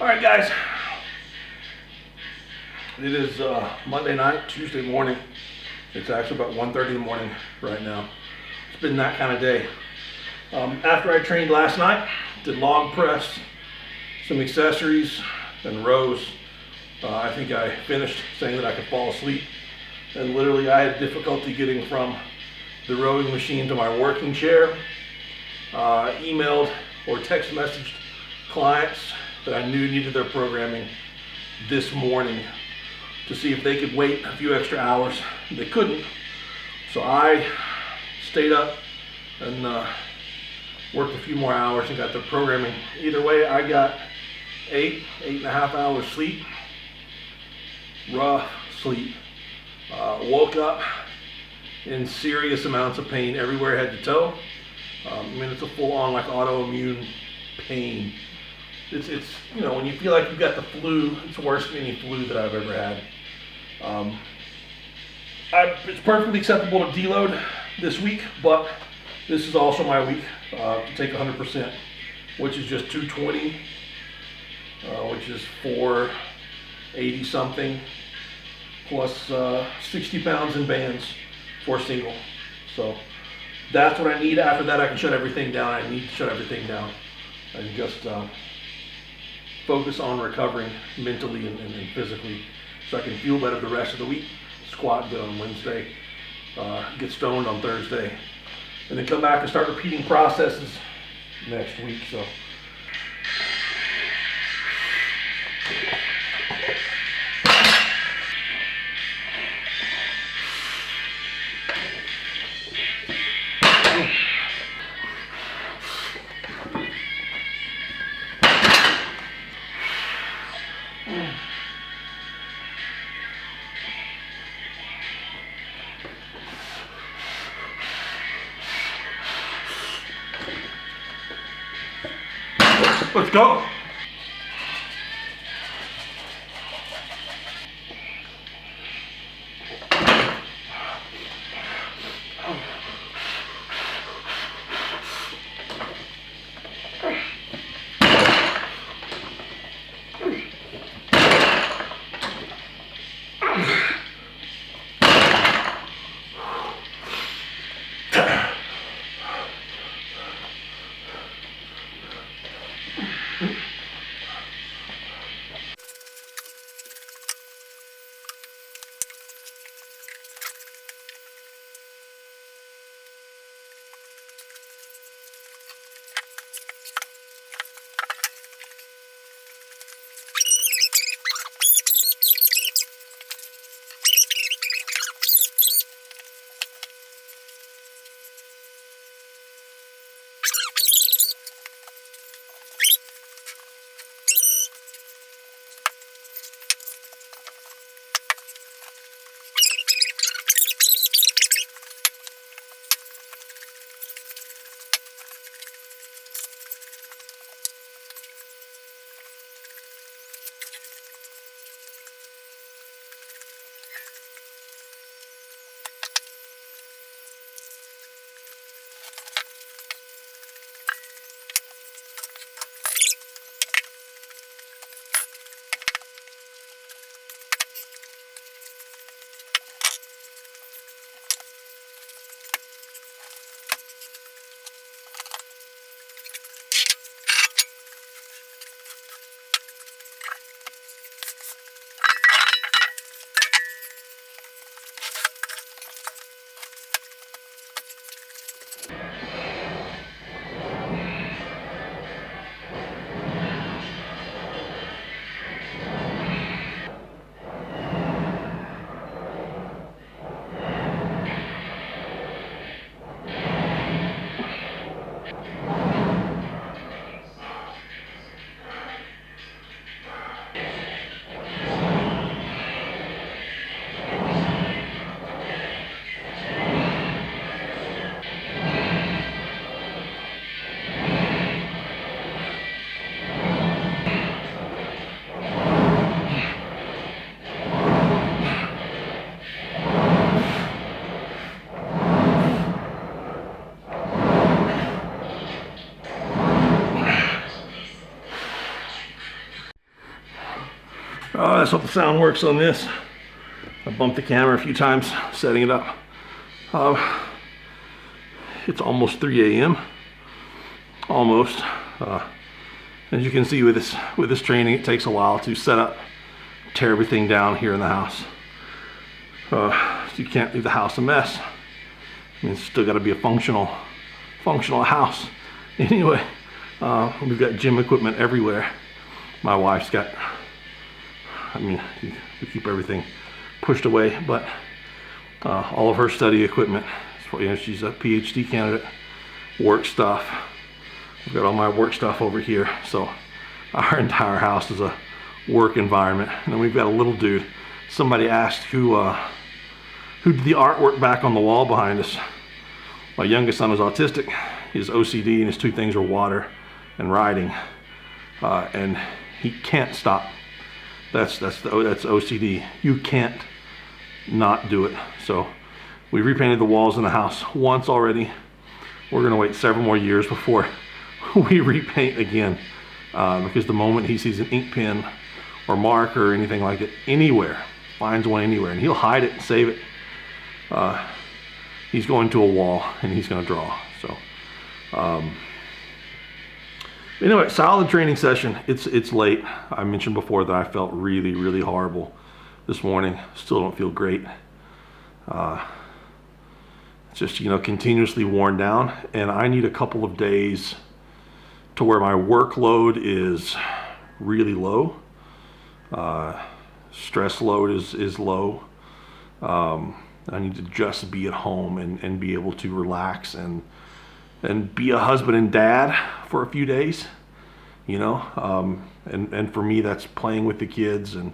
All right, guys. It is Monday night, Tuesday morning. It's actually about 1:30 in the morning right now. It's been that kind of day. After I trained last night, did log press, some accessories, and rows. I think I finished saying that I could fall asleep. And literally I had difficulty getting from the rowing machine to my working chair. Emailed or text messaged clients that I knew needed their programming this morning to see if they could wait a few extra hours. They couldn't. So I stayed up and worked a few more hours and got their programming. Either way, I got 8.5 hours sleep. Rough sleep. Woke up in serious amounts of pain everywhere head to toe. I mean, it's a full-on like autoimmune pain. It's you know, when you feel like you've got the flu, it's worse than any flu that I've ever had. It's perfectly acceptable to deload this week, but this is also my week to take 100%, which is just 220, which is 480 something, plus 60 pounds in bands for single. So that's what I need. After that, I can shut everything down. I need to shut everything down and just focus on recovering mentally and physically so I can feel better the rest of the week. Squat good on Wednesday, get stoned on Thursday, and then come back and start repeating processes next week. So let's go. Let's hope the sound works on this. I bumped the camera a few times setting it up. It's almost 3 a.m. Almost. As you can see with this training, it takes a while to set up, tear everything down here in the house. So you can't leave the house a mess. I mean, it's still got to be a functional house. Anyway, we've got gym equipment everywhere. My wife's got, I mean, we keep everything pushed away, but all of her study equipment, you know, she's a PhD candidate, work stuff. I've got all my work stuff over here, so our entire house is a work environment. And then we've got a little dude. Somebody asked who did the artwork back on the wall behind us. My youngest son is autistic. His OCD and his two things are water and riding, and he can't stop. That's OCD. You can't not do it. So we repainted the walls in the house once already. We're gonna wait several more years before we repaint again, because the moment he sees an ink pen or marker or anything like it anywhere, finds one anywhere, and he'll hide it and save it. He's going to a wall and he's gonna draw. So anyway, solid training session. It's late. I mentioned before that I felt really horrible this morning. Still don't feel great. Just, you know, continuously worn down, and I need a couple of days to where my workload is really low. Stress load is low. I need to just be at home and be able to relax and be a husband and dad for a few days, you know. And for me, that's playing with the kids and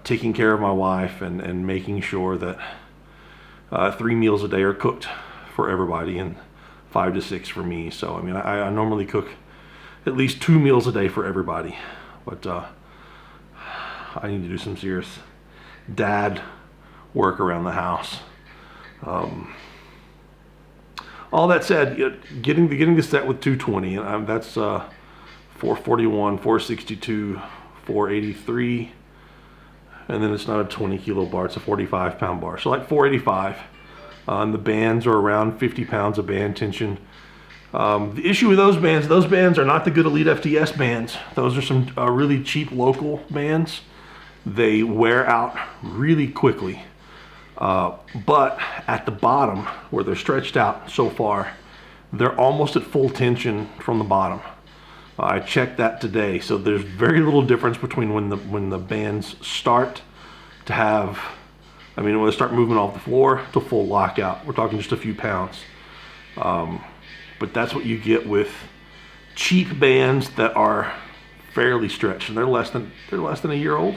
taking care of my wife and making sure that 3 meals a day are cooked for everybody and 5 to 6 for me. So I mean, I normally cook at least 2 meals a day for everybody, but I need to do some serious dad work around the house. All that said, getting the set with 220, and that's 441, 462, 483, and then it's not a 20 kilo bar, it's a 45 pound bar, so like 485. And the bands are around 50 pounds of band tension. The issue with those bands are not the good Elite FTS bands. Those are some really cheap local bands. They wear out really quickly. But at the bottom, where they're stretched out so far, they're almost at full tension from the bottom. I checked that today, so there's very little difference between when the bands start to have, I mean, when they start moving off the floor to full lockout. We're talking just a few pounds. But that's what you get with cheap bands that are fairly stretched, and they're less than a year old,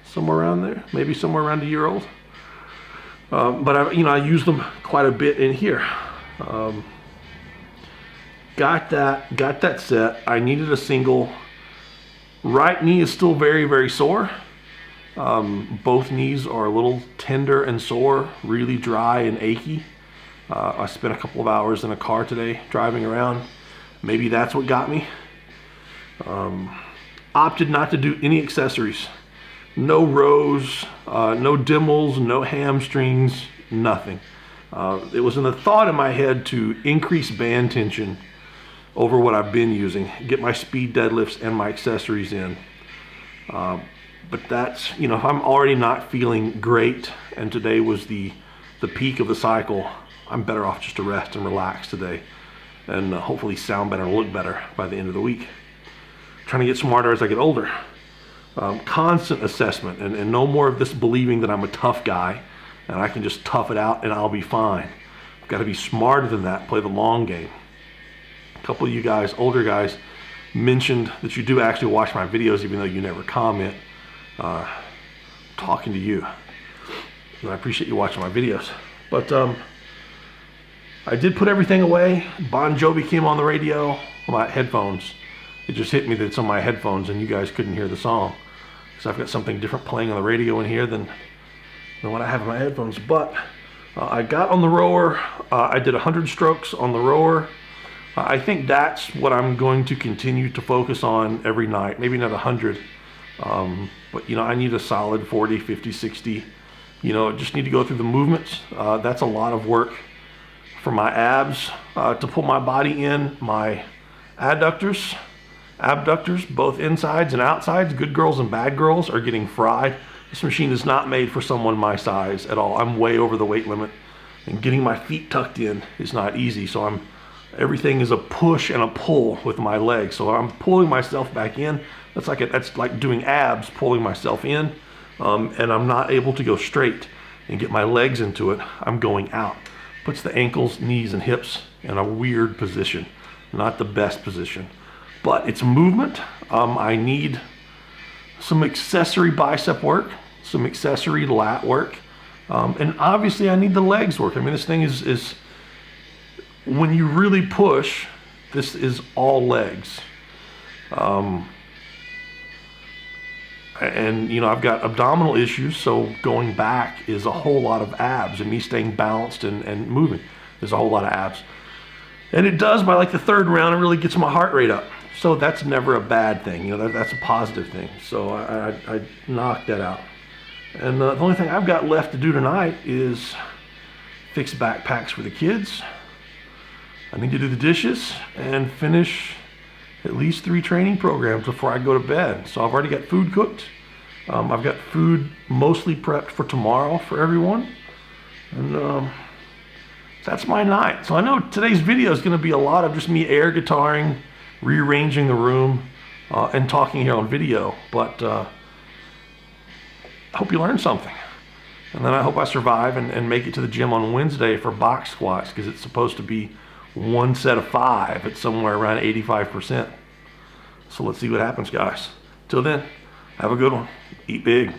somewhere around there, maybe somewhere around a year old. But I use them quite a bit in here. Got that set. I needed a single. Right knee is still very sore. Both knees are a little tender and sore, really dry and achy. I spent a couple of hours in a car today driving around. Maybe that's what got me. Opted not to do any accessories. No rows, no dimmels, no hamstrings, nothing. It was in the thought in my head to increase band tension over what I've been using, get my speed deadlifts and my accessories in. But that's, you know, if I'm already not feeling great and today was the peak of the cycle, I'm better off just to rest and relax today and hopefully sound better and look better by the end of the week. Trying to get smarter as I get older. Constant assessment and no more of this believing that I'm a tough guy and I can just tough it out and I'll be fine. I've got to be smarter than that, play the long game. A couple of you guys, older guys, mentioned that you do actually watch my videos even though you never comment. Talking to you. And I appreciate you watching my videos. But I did put everything away. Bon Jovi came on the radio. My headphones. It just hit me that it's on my headphones and you guys couldn't hear the song. So I've got something different playing on the radio in here than what I have in my headphones. But I got on the rower. I did 100 strokes on the rower. I think that's what I'm going to continue to focus on every night. Maybe not 100, But, you know, I need a solid 40, 50, 60. You know, just need to go through the movements. That's a lot of work for my abs to pull my body in, my adductors, abductors, both insides and outsides. Good girls and bad girls are getting fried. This machine is not made for someone my size at all. I'm way over the weight limit, and getting my feet tucked in is not easy. So everything is a push and a pull with my legs. So I'm pulling myself back in. That's like doing abs, pulling myself in, and I'm not able to go straight and get my legs into it. I'm going out. Puts the ankles, knees, and hips in a weird position. Not the best position, but it's movement. I need some accessory bicep work, some accessory lat work, and obviously I need the legs work. I mean, this thing is when you really push, this is all legs. And you know, I've got abdominal issues, so going back is a whole lot of abs, and me staying balanced and moving is a whole lot of abs. And it does, by like the third round, it really gets my heart rate up. So that's never a bad thing. You know, that's a positive thing. So I knocked that out. And the only thing I've got left to do tonight is fix backpacks for the kids. I need to do the dishes and finish at least 3 training programs before I go to bed. So I've already got food cooked. I've got food mostly prepped for tomorrow for everyone. And that's my night. So I know today's video is going to be a lot of just me air guitaring, rearranging the room, and talking here on video. But I hope you learned something. And then I hope I survive and make it to the gym on Wednesday for box squats, because it's supposed to be 1 set of 5 at somewhere around 85%. So let's see what happens, guys. Till then, have a good one. Eat big.